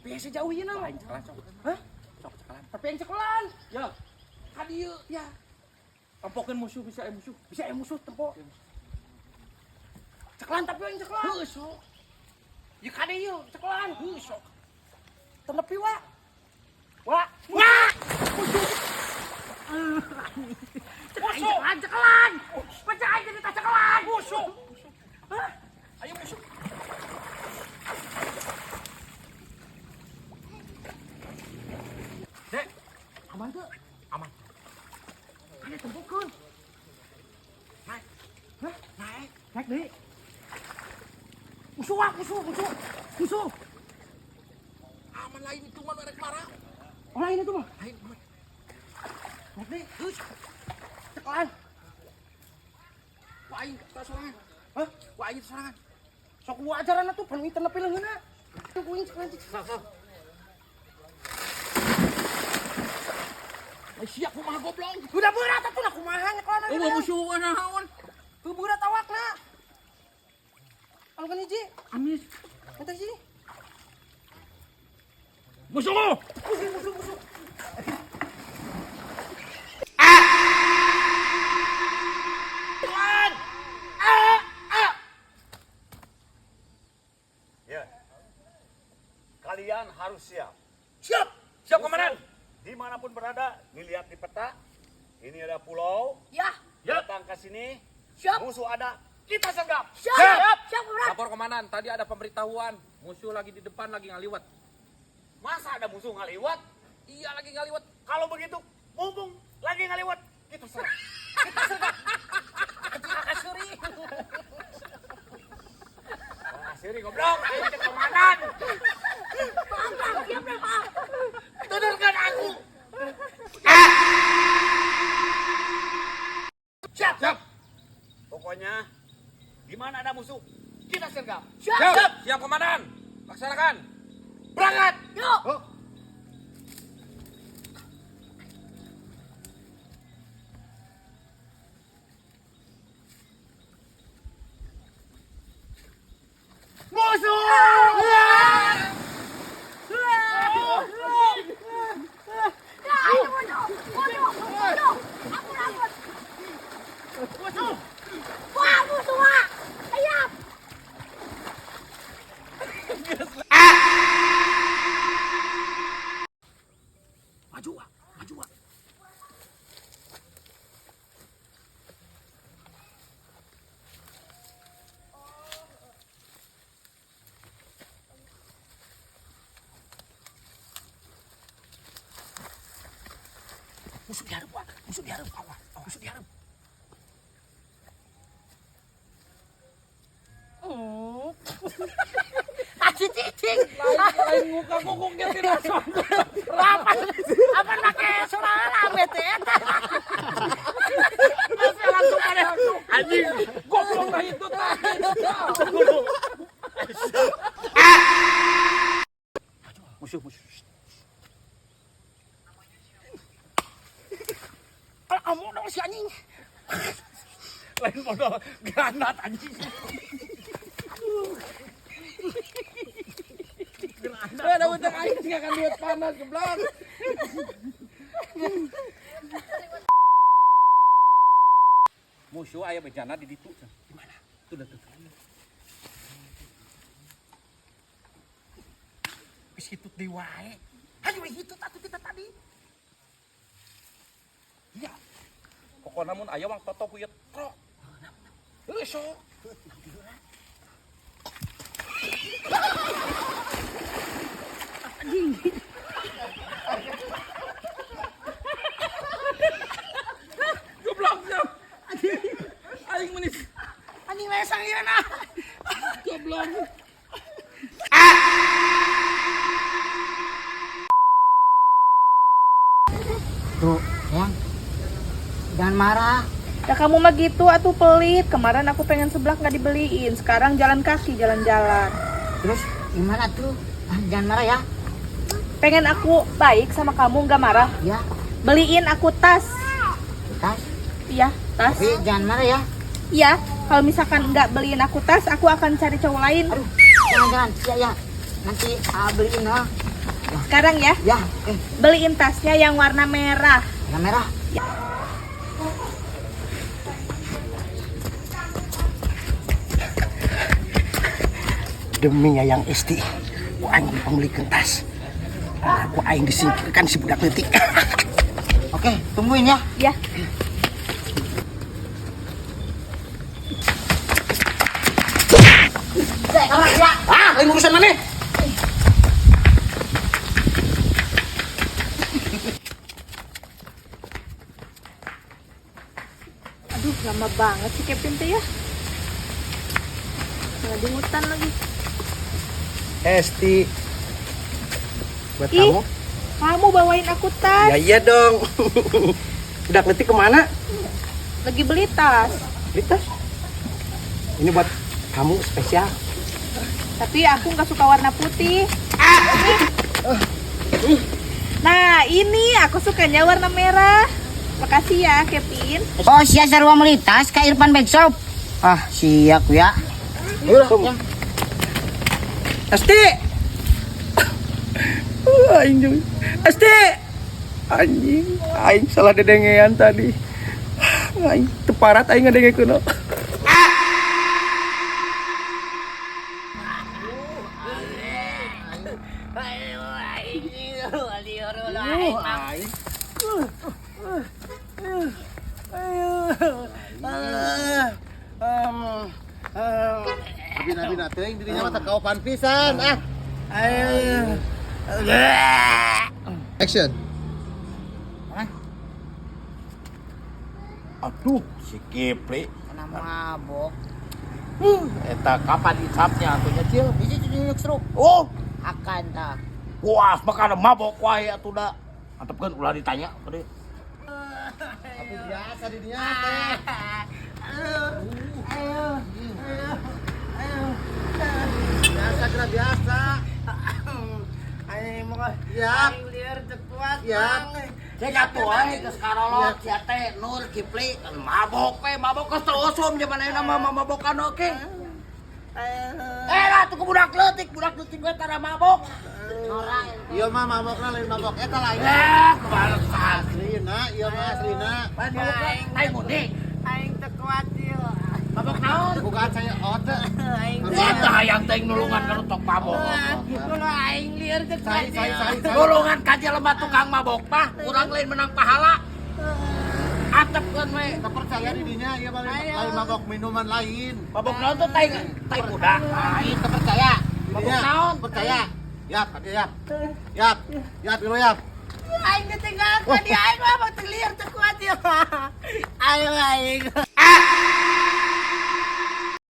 Tapi yang sejauh ini nang. Aing cekalan sok. Hah? Sok cekalan. Tapi yang cekelan. Ya, Kadieu ya. tempokeun musuh bisa musuh. Bisa musuh tempo. Cekelan tapi yang cekelan. Heuh sok. Ya kadieu cekelan. Heuh sok. Tenepi wa. Wa. Wah. Musuh. Cekelan. Baca aja di tas cekelan. Musuh. Hah? Ayo musuh. Dek, Aman tuh. aman. Ada tempokeun. Naik. Hah? Naik. Naik deui. Musuh wa, musuh. Musuh. Aman lain itu mah rek marah. Oh lain itu mah. Lain aman. Naik deui. Heuh. Cekelan. Ku aing serangan. Hah? Ku aing serangan. Sok gua ajaran tuh pan tenepi leungeunna. Tuh kuing cekelan. Sok. Siap kumaha goblok. Udah berat atuh lah kumaha nyekelan. Eueuh musuh naon? Tuh berat awakna. Alkan hiji. Amis. Eta sini. Musuh. Musuh. Tuan. Ya. Kalian harus siap. Siap. Siap komandan. Dimanapun berada, dilihat di peta. Ini ada pulau. Ya. Datang ke sini. Siap. Musuh ada. Kita sergap. Siap, komandan. Lapor komandan, tadi ada pemberitahuan. Musuh lagi di depan, lagi ngaliwat. Masa ada musuh ngaliwat? Iya, lagi ngaliwat. Kalau begitu, mumpung lagi ngaliwat, kita sergap. Kasuri. Siri goblok, ayo ke komandan. Siap, Pak. Tudurkan aku. Siap. Pokoknya, di mana ada musuh, kita sergap. Siap komandan. Laksanakan. Berangkat. Yuk. Maju. Musuh diharap, Pak. Musuh diharap. Musuh diharap. Aci cicing. Lain muka guguknya tidak sombong. Apa pakai suara rame teh eta. Langsung pada anjing. Goblok lah itu tadi. Musuh. Kamu dong si anjing. Lain modal granat anjing. Ada bentuk air sih akan lihat panas goblok. Musuh aya bejana di ditu. Di mana? Tuh dah tuh. Wis hitut deui wae. Ayo hitut atuh kita tadi. Iya. Pokoknya mun aya wang toto kuyet trok. Heuh sok. Goblok siap. Aing menis. Anjing we sangireuna. Goblok. Tuh, yang jangan marah. Ya kamu mah gitu atuh pelit. Kemarin aku pengen seblak nggak dibeliin. Sekarang jalan kaki jalan-jalan. Terus gimana tuh? Jangan marah ya. Pengen aku baik sama kamu nggak marah. Ya, Beliin aku tas. tas. Iya, tas. Tapi jangan marah ya. Iya, kalau misalkan nggak beliin aku tas, aku akan cari cowok lain. Aduh, jangan. Ya. Nanti beliin. Sekarang ya, Ya, oke. beliin tasnya yang warna merah. Warna merah. Demi Yayang Esti, ku aing dipamulikeun tas. Ku aing disingkirkan si budak leutik. Oke, tungguin ya. Ya. Lain urusan mana? Aduh, lama banget sih Kevin tuh ya. Nggak di hutan lagi. Esti, buat Ih, kamu. kamu bawain aku tas. Ya iya dong. Budak leutik kemana? Lagi beli tas. Beli tas. Ini buat kamu spesial. Tapi aku nggak suka warna putih. Nah, ini aku sukanya warna merah. Makasih ya, Kevin. Oh, sia sarua meuli tas ka Irfan Bag Shop. Ah, siap ya. Tunggu. Esti. Aing juga. Esti. Anjing, aing salah dedengean tadi. Aing teparat aing ngadengekeun. Abi teuing dirinya mah takaopan pisan. Action. Aduh, si Kipli. Kena mabok. Eta kapan hisapnya atuh nya Cil? Biji cuci struk. Oh, Akan tah. puas makana mabok wae atuh da. Antepkeun ulah ditanya tadi. Abi biasa dirinya teh. Biasa kira biasa. Aing mah Ya. lieur teu kuat. Ya. Cek atuh wae geus karolot sia teh Nur Kipli mabok we, mabok geus terusum zaman ayeuna mah mabokan oke. Lah tuh budak leutik we tara mabok. Ieu mah mabokna lain mabok eta lain. Kebaresan. Aslina, ieu mah aslina. Mabok lain mudik. Aing teu kuat ieu. Mabok naon? Bukan saya ote. Eta hayang teh nulungan kana tok mabok. Kulo aing lieur teu kuat. Sai. Golongan ka jelema tukang mabok mah urang lain menang pahala. Atepkeun we. Percaya dirinya ieu mah lain mabok minuman lain. Mabok naon tuh tai budak. Lain percaya. Mabok naon? Percaya. Yap, tadi yap. Yap. Yap, dulu yap. Aing ditinggalkan di aing mah teu lieur teu kuat ieu. Aing